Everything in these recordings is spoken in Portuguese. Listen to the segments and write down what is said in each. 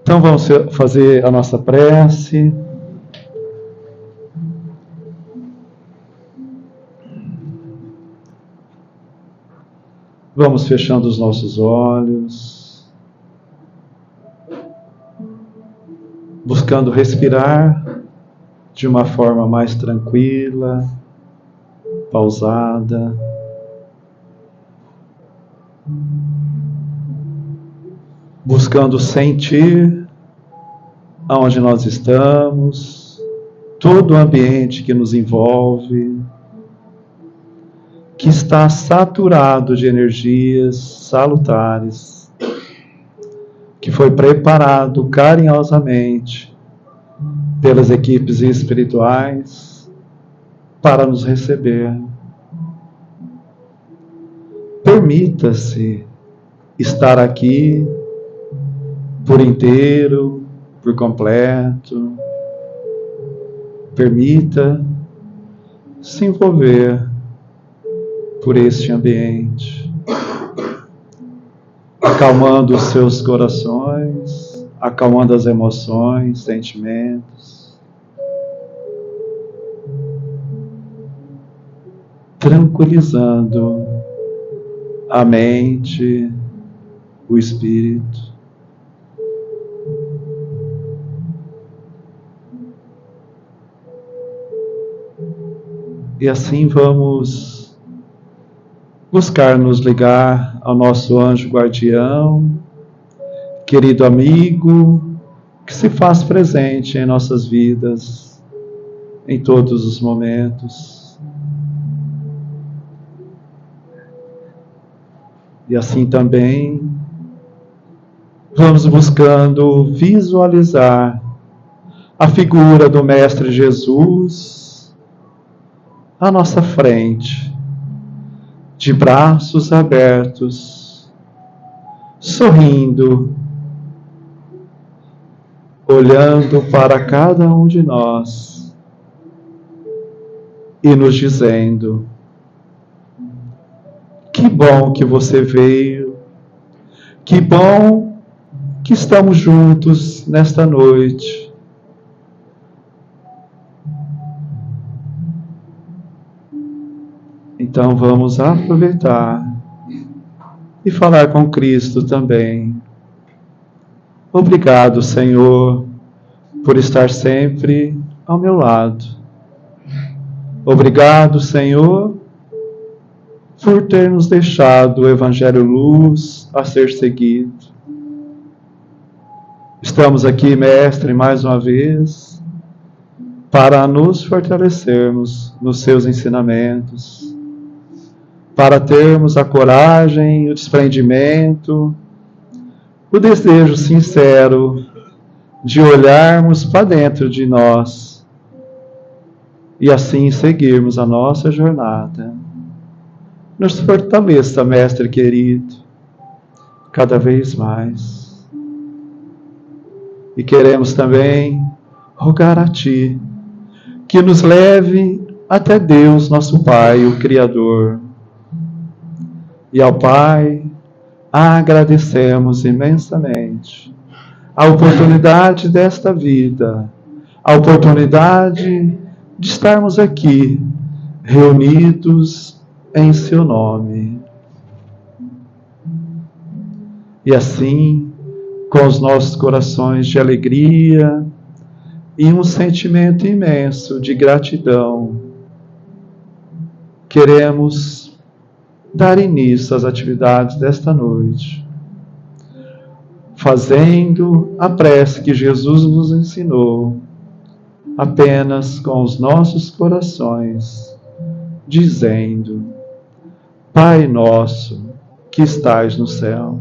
Então vamos fazer a nossa prece. Vamos fechando os nossos olhos, buscando respirar de uma forma mais tranquila, pausada. Buscando sentir aonde nós estamos, todo o ambiente que nos envolve, que está saturado de energias salutares, que foi preparado carinhosamente pelas equipes espirituais para nos receber. Permita-se estar aqui por inteiro, por completo. Permita se envolver por este ambiente, acalmando os seus corações, acalmando as emoções, sentimentos, tranquilizando a mente, o espírito. E assim vamos buscar nos ligar ao nosso anjo guardião, querido amigo, que se faz presente em nossas vidas, em todos os momentos. E assim também vamos buscando visualizar a figura do Mestre Jesus à nossa frente, de braços abertos, sorrindo, olhando para cada um de nós e nos dizendo: que bom que você veio, que bom que estamos juntos nesta noite. Então vamos aproveitar e falar com Cristo também. Obrigado, Senhor, por estar sempre ao meu lado. Obrigado, Senhor, por ter nos deixado o Evangelho Luz a ser seguido. Estamos aqui, Mestre, mais uma vez, para nos fortalecermos nos seus ensinamentos, para termos a coragem, o desprendimento, o desejo sincero de olharmos para dentro de nós e assim seguirmos a nossa jornada. Nos fortaleça, Mestre querido, cada vez mais. E queremos também rogar a Ti que nos leve até Deus, nosso Pai, o Criador. E ao Pai agradecemos imensamente a oportunidade desta vida, a oportunidade de estarmos aqui, reunidos em Seu nome. E assim, com os nossos corações de alegria e um sentimento imenso de gratidão, queremos dar início às atividades desta noite, fazendo a prece que Jesus nos ensinou, apenas com os nossos corações, dizendo: Pai nosso, que estais no céu,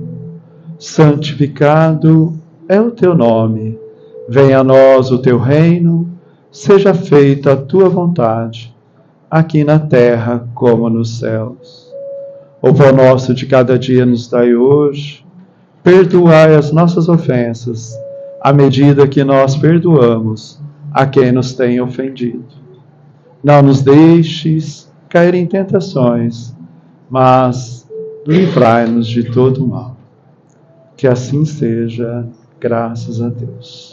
santificado é o teu nome, venha a nós o teu reino, seja feita a tua vontade, aqui na terra como nos céus. O pão nosso de cada dia nos dai hoje, perdoai as nossas ofensas, à medida que nós perdoamos a quem nos tem ofendido. Não nos deixes cair em tentações, mas livrai-nos de todo mal. Que assim seja, Graças a Deus.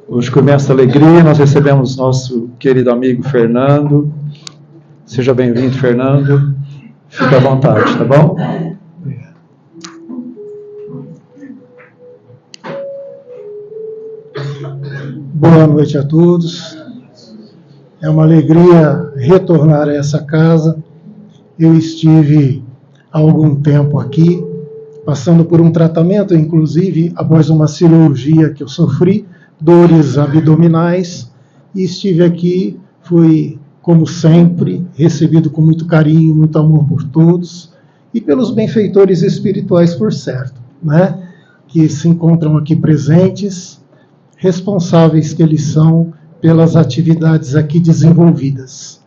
Hoje, com imensa alegria, nós recebemos nosso querido amigo Fernando. Seja bem-vindo, Fernando. Fique à vontade, tá bom? Boa noite a todos. É uma alegria retornar a essa casa. Eu estive há algum tempo aqui, passando por um tratamento, inclusive após uma cirurgia que eu sofri, dores abdominais, e estive aqui, fui, como sempre, recebido com muito carinho, muito amor por todos, e pelos benfeitores espirituais, por certo, né? Que se encontram aqui presentes, responsáveis que eles são pelas atividades aqui desenvolvidas.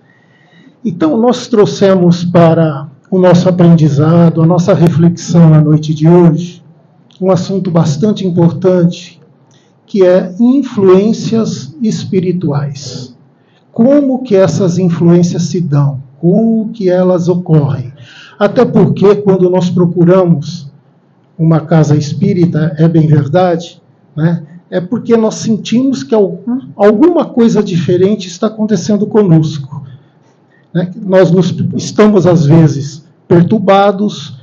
Então, nós trouxemos para o nosso aprendizado, a nossa reflexão na noite de hoje, um assunto bastante importante, que é influências espirituais. Como que essas influências se dão? Como que elas ocorrem? Até porque, quando nós procuramos uma casa espírita, é bem verdade, né? É porque nós sentimos que alguma coisa diferente está acontecendo conosco. Né? Nós estamos, às vezes, perturbados,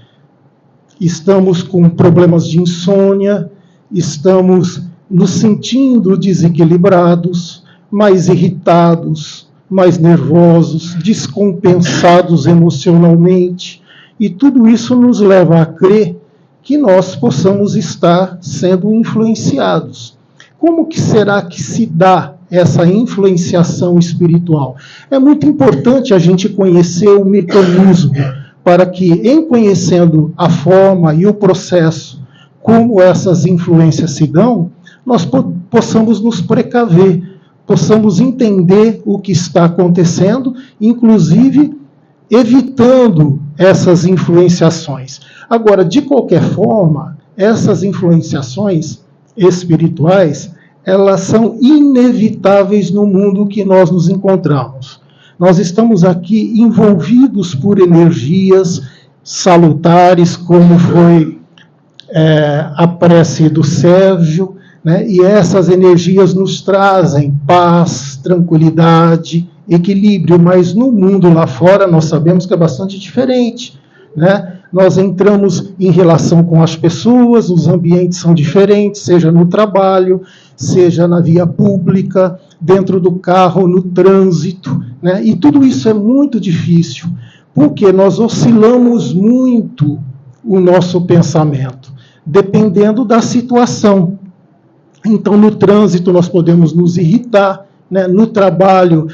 estamos com problemas de insônia, estamos nos sentindo desequilibrados, mais irritados, mais nervosos, descompensados emocionalmente, e tudo isso nos leva a crer que nós possamos estar sendo influenciados. Como que será que se dá essa influenciação espiritual? É muito importante a gente conhecer o mecanismo, para que, em conhecendo a forma e o processo, como essas influências se dão, nós possamos nos precaver, possamos entender o que está acontecendo, inclusive evitando essas influenciações. Agora, de qualquer forma, essas influenciações espirituais, elas são inevitáveis no mundo que nós nos encontramos. Nós estamos aqui envolvidos por energias salutares, como foi a prece do Sérgio, né? E essas energias nos trazem paz, tranquilidade, equilíbrio, mas no mundo lá fora nós sabemos que é bastante diferente, né? Nós entramos em relação com as pessoas, os ambientes são diferentes, seja no trabalho, seja na via pública, dentro do carro, no trânsito, né? E tudo isso é muito difícil, porque nós oscilamos muito o nosso pensamento, dependendo da situação. Então, no trânsito, nós podemos nos irritar, né? No trabalho,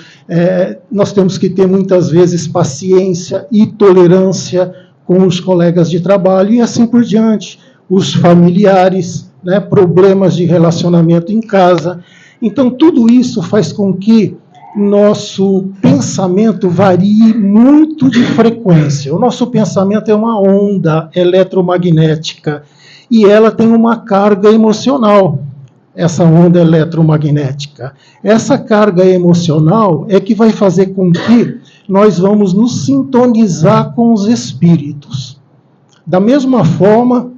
nós temos que ter muitas vezes paciência e tolerância com os colegas de trabalho e assim por diante, os familiares, né? Problemas de relacionamento em casa. Então, tudo isso faz com que nosso pensamento varie muito de frequência. O nosso pensamento é uma onda eletromagnética e ela tem uma carga emocional, essa onda eletromagnética. Essa carga emocional é que vai fazer com que nós vamos nos sintonizar com os espíritos. Da mesma forma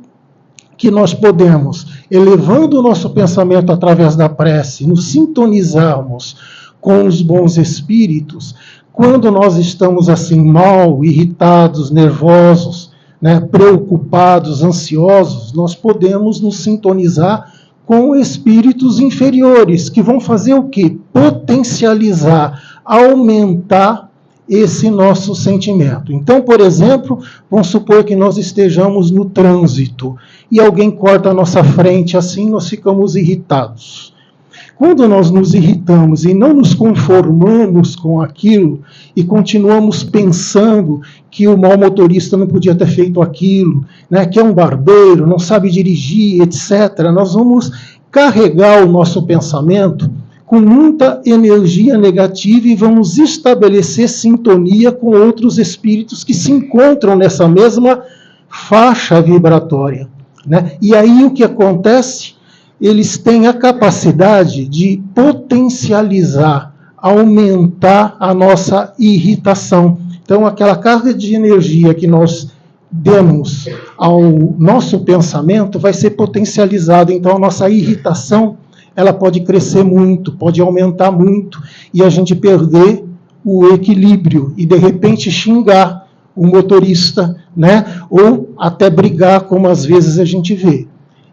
que nós podemos, elevando o nosso pensamento através da prece, nos sintonizarmos com os bons espíritos, quando nós estamos assim mal, irritados, nervosos, né, preocupados, ansiosos, nós podemos nos sintonizar com espíritos inferiores, que vão fazer o quê? Potencializar, aumentar esse nosso sentimento. Então, por exemplo, vamos supor que nós estejamos no trânsito e alguém corta a nossa frente, assim nós ficamos irritados. Quando nós nos irritamos e não nos conformamos com aquilo e continuamos pensando que o mau motorista não podia ter feito aquilo, né, que é um barbeiro, não sabe dirigir, etc., nós vamos carregar o nosso pensamento com muita energia negativa e vamos estabelecer sintonia com outros espíritos que se encontram nessa mesma faixa vibratória, né? E aí o que acontece? Eles têm a capacidade de potencializar, aumentar a nossa irritação. Então, aquela carga de energia que nós demos ao nosso pensamento vai ser potencializado. Então, a nossa irritação, ela pode crescer muito, pode aumentar muito, e a gente perder o equilíbrio, e de repente xingar o motorista, né? Ou até brigar, como às vezes a gente vê.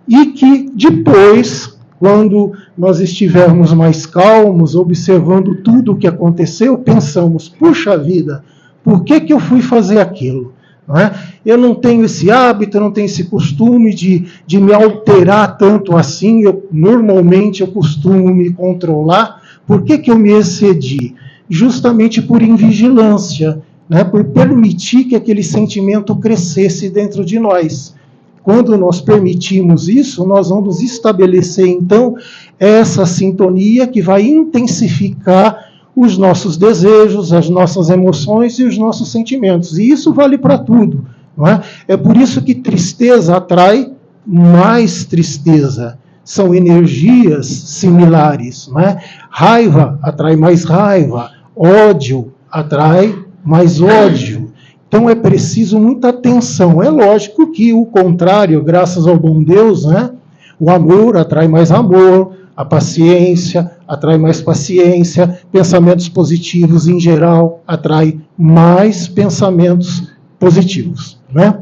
E que depois, quando nós estivermos mais calmos, observando tudo o que aconteceu, pensamos, puxa vida, por que eu fui fazer aquilo? Não é? Eu não tenho esse hábito, eu não tenho esse costume de me alterar tanto assim, normalmente eu costumo me controlar. Por que eu me excedi? Justamente por invigilância, né? Por permitir que aquele sentimento crescesse dentro de nós. Quando nós permitimos isso, nós vamos estabelecer, então, essa sintonia que vai intensificar os nossos desejos, as nossas emoções e os nossos sentimentos. E isso vale para tudo. Não é? É por isso que tristeza atrai mais tristeza. São energias similares. Não é? Raiva atrai mais raiva. Ódio atrai mais ódio. Então é preciso muita atenção. É lógico que o contrário, graças ao bom Deus, né? O amor atrai mais amor, a paciência atrai mais paciência, pensamentos positivos em geral atrai mais pensamentos positivos, né?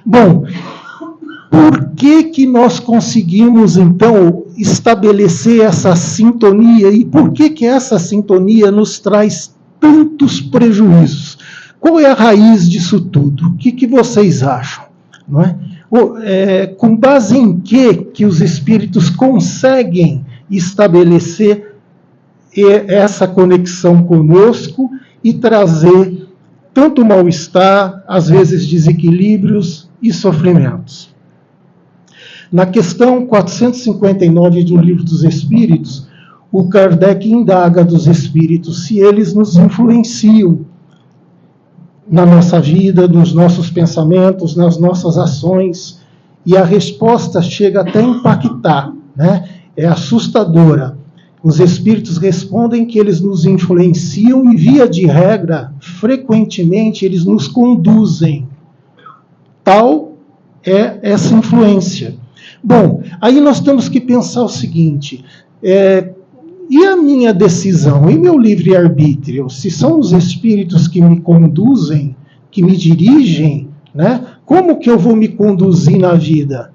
Bom, por que nós conseguimos então estabelecer essa sintonia e por que essa sintonia nos traz tantos prejuízos? Qual é a raiz disso tudo? O que vocês acham? Não é? Com base em que os espíritos conseguem estabelecer essa conexão conosco e trazer tanto mal-estar, às vezes desequilíbrios e sofrimentos? Na questão 459 do Livro dos Espíritos, o Kardec indaga dos espíritos se eles nos influenciam na nossa vida, nos nossos pensamentos, nas nossas ações, e a resposta chega até a impactar, né? É assustadora. Os espíritos respondem que eles nos influenciam e, via de regra, frequentemente eles nos conduzem. Tal é essa influência. Bom, aí nós temos que pensar o seguinte, e a minha decisão, e meu livre-arbítrio? Se são os espíritos que me conduzem, que me dirigem, né? Como que eu vou me conduzir na vida?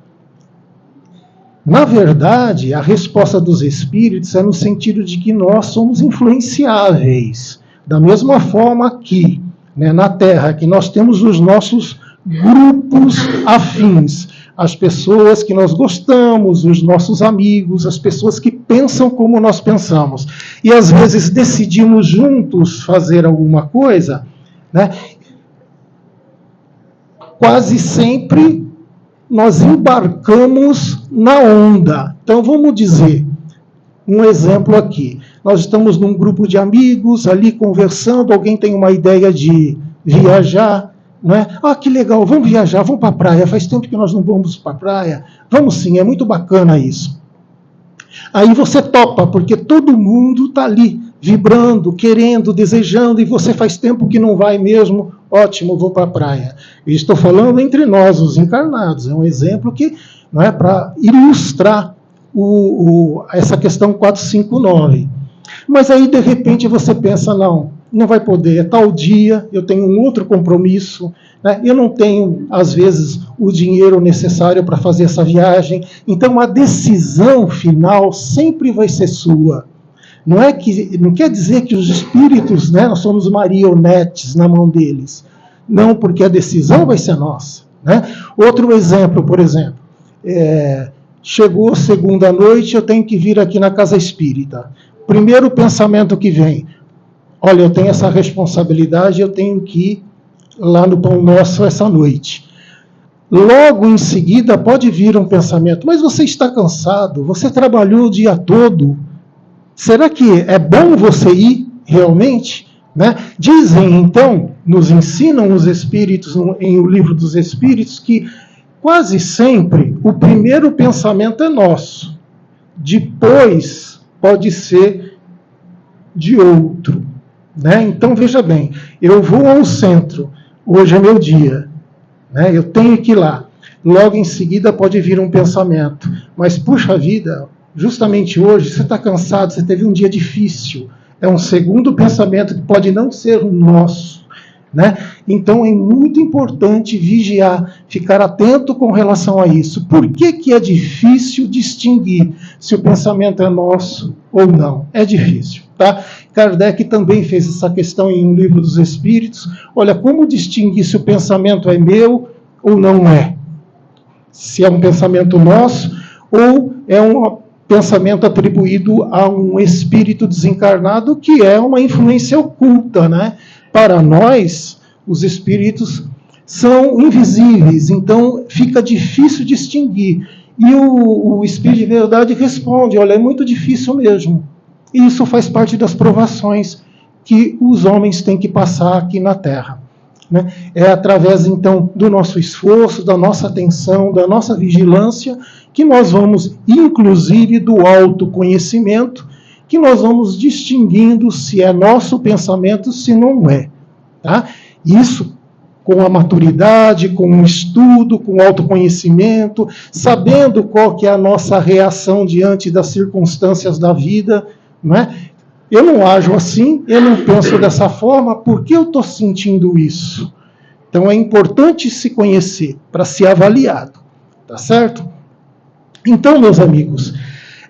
Na verdade, a resposta dos espíritos é no sentido de que nós somos influenciáveis. Da mesma forma que, né, na Terra, que nós temos os nossos grupos afins, as pessoas que nós gostamos, os nossos amigos, as pessoas que pensam como nós pensamos. E às vezes decidimos juntos fazer alguma coisa, né? Quase sempre nós embarcamos na onda. Então vamos dizer, um exemplo aqui. Nós estamos num grupo de amigos, ali conversando, alguém tem uma ideia de viajar, não é? Ah, que legal, vamos viajar, vamos para a praia. Faz tempo que nós não vamos para a praia. Vamos sim, é muito bacana isso. Aí você topa, porque todo mundo está ali, vibrando, querendo, desejando, e você faz tempo que não vai mesmo. Ótimo, vou para a praia. Eu estou falando entre nós, os encarnados. É um exemplo que não é para ilustrar essa questão 459. Mas aí, de repente, você pensa, não vai poder, é tal dia, eu tenho um outro compromisso, né? Eu não tenho, às vezes, o dinheiro necessário para fazer essa viagem. Então, a decisão final sempre vai ser sua. Não quer dizer que os espíritos, né, nós somos marionetes na mão deles. Não, porque a decisão vai ser nossa. Né? Outro exemplo, por exemplo, chegou segunda-noite, eu tenho que vir aqui na casa espírita. Primeiro pensamento que vem, olha, eu tenho essa responsabilidade, eu tenho que ir lá no Pão Nosso essa noite. Logo em seguida pode vir um pensamento, mas você está cansado, você trabalhou o dia todo, será que é bom você ir realmente? Né? Dizem, então, nos ensinam os espíritos, em O Livro dos Espíritos, que quase sempre o primeiro pensamento é nosso, depois pode ser de outro. Né? Então, veja bem, eu vou ao centro, hoje é meu dia, né? Eu tenho que ir lá. Logo em seguida pode vir um pensamento, mas puxa vida, justamente hoje você está cansado, você teve um dia difícil. É um segundo pensamento que pode não ser o nosso, né? Então é muito importante vigiar, ficar atento com relação a isso. Por que é difícil distinguir se o pensamento é nosso ou não? É difícil, tá? Kardec também fez essa questão em Um Livro dos Espíritos. Olha, como distinguir se o pensamento é meu ou não é? Se é um pensamento nosso ou é um pensamento atribuído a um espírito desencarnado, que é uma influência oculta, né? Para nós, os espíritos são invisíveis, então fica difícil distinguir. E o Espírito de Verdade responde, olha, é muito difícil mesmo. E isso faz parte das provações que os homens têm que passar aqui na Terra, né? É através, então, do nosso esforço, da nossa atenção, da nossa vigilância, que nós vamos, inclusive do autoconhecimento, que nós vamos distinguindo se é nosso pensamento, se não é. Tá? Isso com a maturidade, com o estudo, com o autoconhecimento, sabendo qual que é a nossa reação diante das circunstâncias da vida, não é? Eu não ajo assim, eu não penso dessa forma, por que eu estou sentindo isso? Então é importante se conhecer para ser avaliado, tá certo? Então, meus amigos,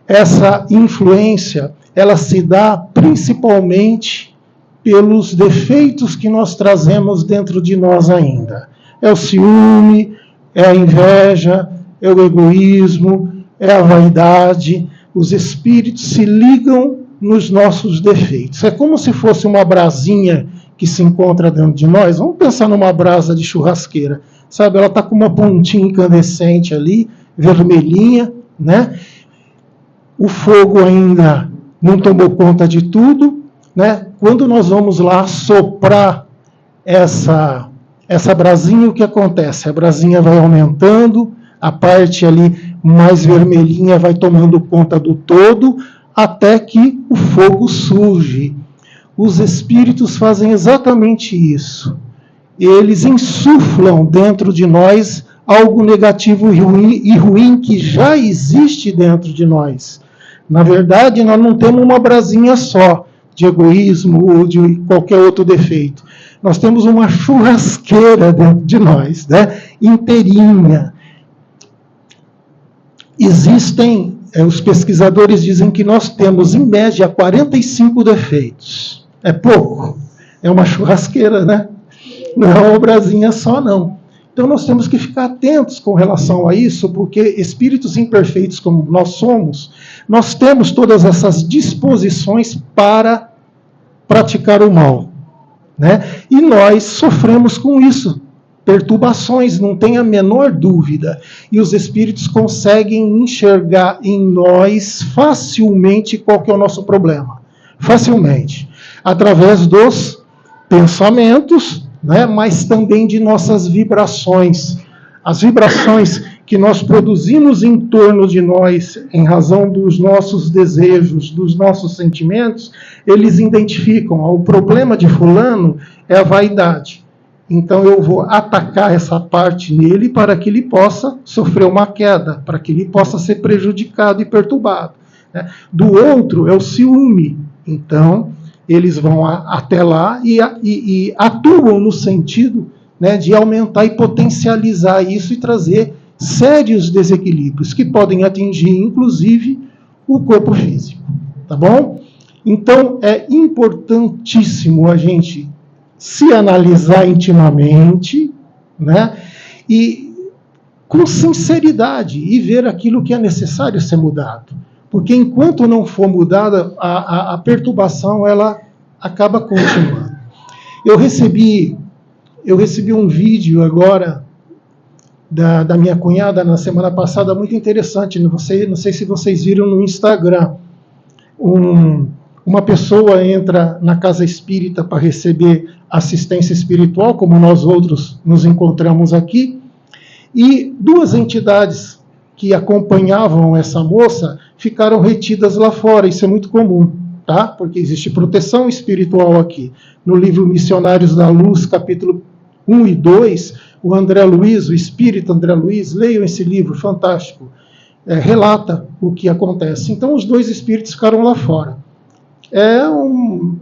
essa influência, ela se dá principalmente pelos defeitos que nós trazemos dentro de nós ainda. É o ciúme, é a inveja, é o egoísmo, é a vaidade. Os espíritos se ligam nos nossos defeitos. É como se fosse uma brasinha que se encontra dentro de nós. Vamos pensar numa brasa de churrasqueira. Sabe, ela está com uma pontinha incandescente ali, vermelhinha, né? O fogo ainda não tomou conta de tudo, né? Quando nós vamos lá soprar essa brasinha, o que acontece? A brasinha vai aumentando, a parte ali mais vermelhinha vai tomando conta do todo, até que o fogo surge. Os espíritos fazem exatamente isso. Eles insuflam dentro de nós algo negativo e ruim que já existe dentro de nós. Na verdade, nós não temos uma brasinha só de egoísmo ou de qualquer outro defeito. Nós temos uma churrasqueira dentro de nós, né? Inteirinha. Existem, os pesquisadores dizem que nós temos, em média, 45 defeitos. É pouco. É uma churrasqueira, né? Não é uma brasinha só, não. Então nós temos que ficar atentos com relação a isso, porque espíritos imperfeitos como nós somos, nós temos todas essas disposições para praticar o mal, né? E nós sofremos com isso, perturbações, não tem a menor dúvida. E os espíritos conseguem enxergar em nós facilmente qual que é o nosso problema. Facilmente. Através dos pensamentos, né, mas também de nossas vibrações. As vibrações que nós produzimos em torno de nós, em razão dos nossos desejos, dos nossos sentimentos, eles identificam, o problema de fulano é a vaidade. Então eu vou atacar essa parte nele para que ele possa sofrer uma queda, para que ele possa ser prejudicado e perturbado, né? Do outro é o ciúme. Então eles vão até lá e atuam no sentido, né, de aumentar e potencializar isso e trazer sérios desequilíbrios que podem atingir, inclusive, o corpo físico. Tá bom? Então, é importantíssimo a gente se analisar intimamente, né, e com sinceridade e ver aquilo que é necessário ser mudado. Porque enquanto não for mudada, a perturbação ela acaba continuando. Eu recebi um vídeo agora da minha cunhada na semana passada, muito interessante. Não sei se vocês viram no Instagram. Uma pessoa entra na casa espírita para receber assistência espiritual, como nós outros nos encontramos aqui, e duas entidades que acompanhavam essa moça ficaram retidas lá fora. Isso é muito comum, tá? Porque existe proteção espiritual aqui. No livro Missionários da Luz, capítulo 1 e 2, o André Luiz, o espírito André Luiz, leiam esse livro fantástico, relata o que acontece. Então os dois espíritos ficaram lá fora. É um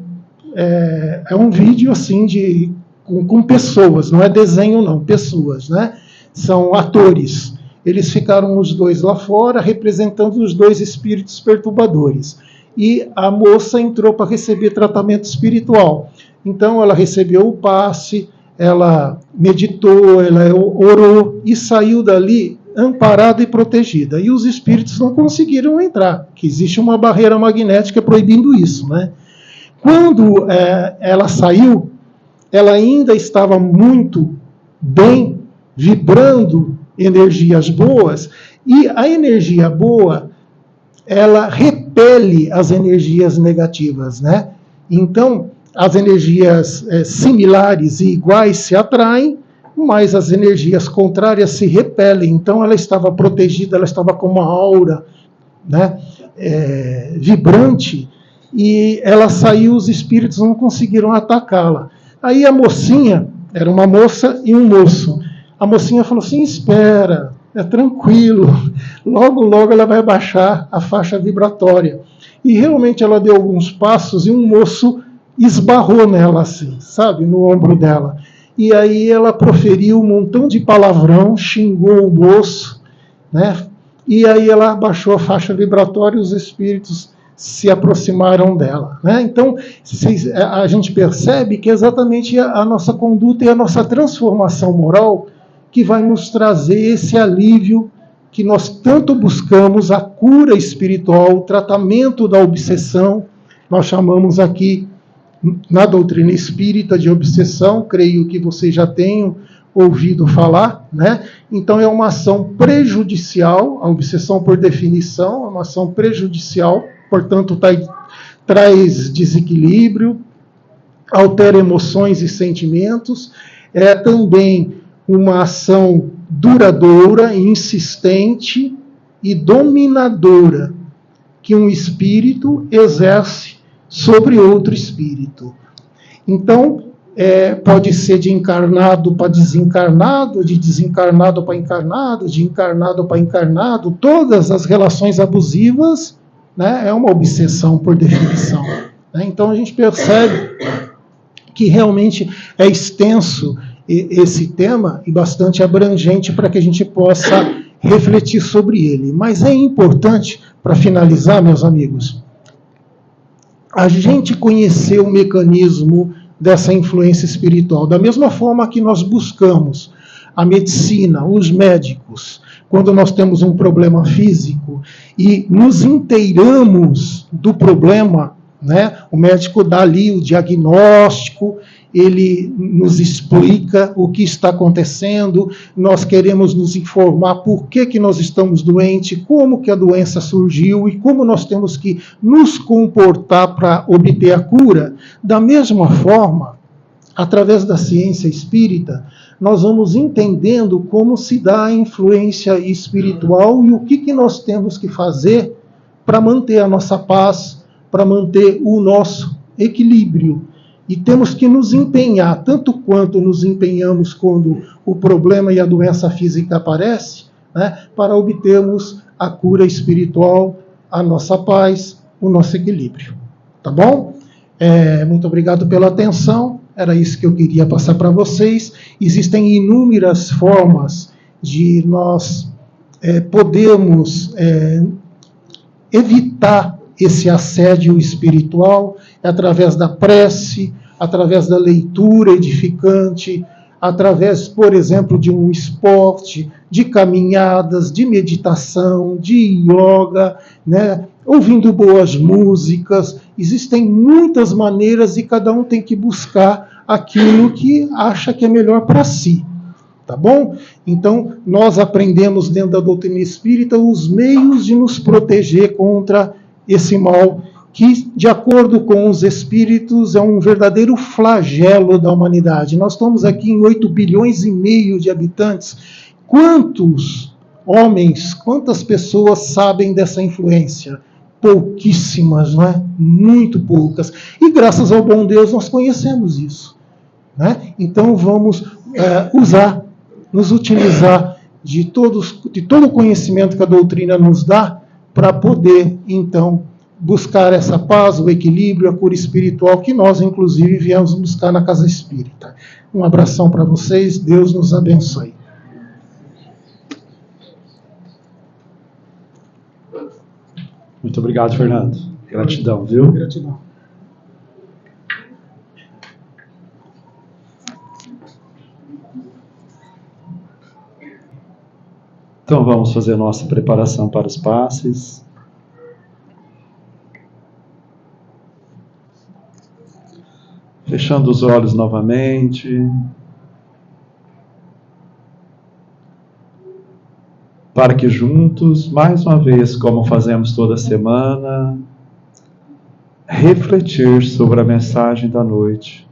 vídeo assim com pessoas, não é desenho não, pessoas, né? São atores. Eles ficaram os dois lá fora, representando os dois espíritos perturbadores. E a moça entrou para receber tratamento espiritual. Então ela recebeu o passe, ela meditou, ela orou e saiu dali amparada e protegida. E os espíritos não conseguiram entrar, que existe uma barreira magnética proibindo isso, né? Quando ela saiu, ela ainda estava muito bem, vibrando energias boas, e a energia boa, ela repele as energias negativas, né? Então, as energias similares e iguais se atraem, mas as energias contrárias se repelem. Então, ela estava protegida, ela estava com uma aura, né, vibrante, e ela saiu, os espíritos não conseguiram atacá-la. Aí a mocinha, era uma moça e um moço, a mocinha falou assim, espera, é tranquilo, logo, logo ela vai baixar a faixa vibratória. E realmente ela deu alguns passos e um moço esbarrou nela assim, sabe, no ombro dela. E aí ela proferiu um montão de palavrão, xingou o moço, né? E aí ela baixou a faixa vibratória e os espíritos se aproximaram dela, né? Então, a gente percebe que é exatamente a nossa conduta e a nossa transformação moral que vai nos trazer esse alívio que nós tanto buscamos, a cura espiritual, o tratamento da obsessão. Nós chamamos aqui, na doutrina espírita, de obsessão, creio que vocês já tenham ouvido falar, né? Então é uma ação prejudicial, a obsessão por definição é uma ação prejudicial, portanto traz desequilíbrio, altera emoções e sentimentos, é também uma ação duradoura, insistente e dominadora que um espírito exerce sobre outro espírito. Então, pode ser de encarnado para desencarnado, de desencarnado para encarnado, de encarnado para encarnado, todas as relações abusivas, né, é uma obsessão por definição. Né? Então a gente percebe que realmente é extenso esse tema e bastante abrangente para que a gente possa refletir sobre ele. Mas é importante, para finalizar, meus amigos, a gente conhecer o mecanismo dessa influência espiritual. Da mesma forma que nós buscamos a medicina, os médicos, quando nós temos um problema físico e nos inteiramos do problema, né? O médico dá ali o diagnóstico, ele nos explica o que está acontecendo, nós queremos nos informar por que nós estamos doentes, como que a doença surgiu e como nós temos que nos comportar para obter a cura. Da mesma forma, através da ciência espírita, nós vamos entendendo como se dá a influência espiritual e o que nós temos que fazer para manter a nossa paz, para manter o nosso equilíbrio. E temos que nos empenhar, tanto quanto nos empenhamos quando o problema e a doença física aparecem, né, para obtermos a cura espiritual, a nossa paz, o nosso equilíbrio. Tá bom? Muito obrigado pela atenção. Era isso que eu queria passar para vocês. Existem inúmeras formas de nós podermos evitar esse assédio espiritual, através da prece, através da leitura edificante, através, por exemplo, de um esporte, de caminhadas, de meditação, de yoga, né? Ouvindo boas músicas. Existem muitas maneiras e cada um tem que buscar aquilo que acha que é melhor para si. Tá bom? Então, nós aprendemos dentro da doutrina espírita os meios de nos proteger contra esse mal que, de acordo com os espíritos, é um verdadeiro flagelo da humanidade. Nós estamos aqui em 8 bilhões e meio de habitantes. Quantos homens, quantas pessoas sabem dessa influência? Pouquíssimas, não é? Muito poucas. E graças ao bom Deus nós conhecemos isso. Né? Então vamos usar nos utilizar de todo o conhecimento que a doutrina nos dá para poder, então, buscar essa paz, o equilíbrio, a cura espiritual que nós, inclusive, viemos buscar na Casa Espírita. Um abração para vocês, Deus nos abençoe. Muito obrigado, Fernando. Gratidão, viu? Gratidão. Então vamos fazer nossa preparação para os passes. Fechando os olhos novamente. Para que juntos, mais uma vez, como fazemos toda semana, refletir sobre a mensagem da noite,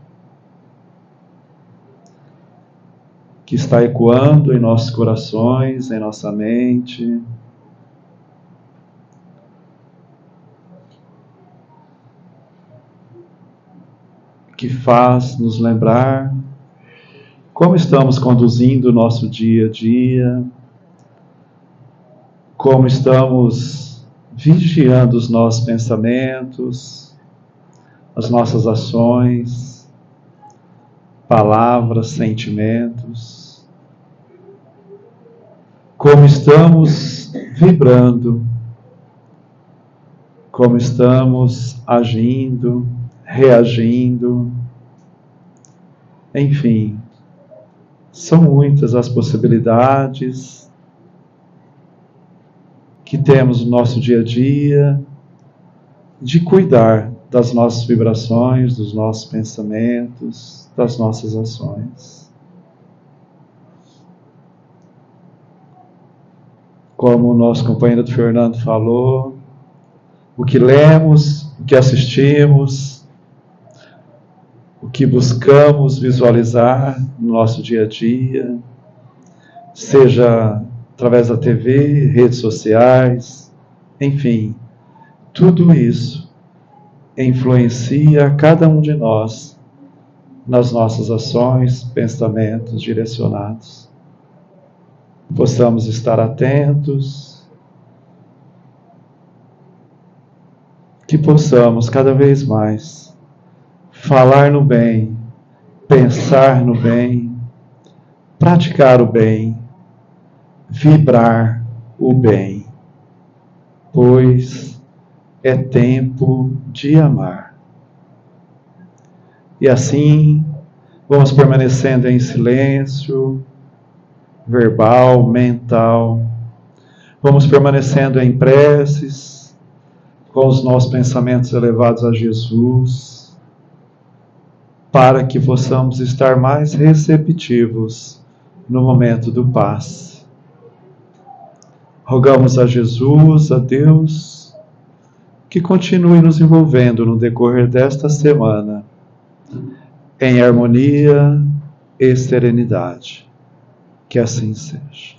que está ecoando em nossos corações, em nossa mente. Que faz nos lembrar como estamos conduzindo o nosso dia a dia, como estamos vigiando os nossos pensamentos, as nossas ações, palavras, sentimentos, como estamos vibrando, como estamos agindo, reagindo, enfim, são muitas as possibilidades que temos no nosso dia a dia de cuidar das nossas vibrações, dos nossos pensamentos, das nossas ações. Como o nosso companheiro Fernando falou, o que lemos, o que assistimos, o que buscamos visualizar no nosso dia a dia, seja através da TV, redes sociais, enfim, tudo isso influencia cada um de nós nas nossas ações, pensamentos direcionados. Possamos estar atentos, que possamos cada vez mais falar no bem, pensar no bem, praticar o bem, vibrar o bem, pois é tempo de amar. E assim, vamos permanecendo em silêncio, verbal, mental, vamos permanecendo em preces, com os nossos pensamentos elevados a Jesus, para que possamos estar mais receptivos no momento do passe. Rogamos a Jesus, a Deus, que continue nos envolvendo no decorrer desta semana, em harmonia e serenidade. Que assim seja.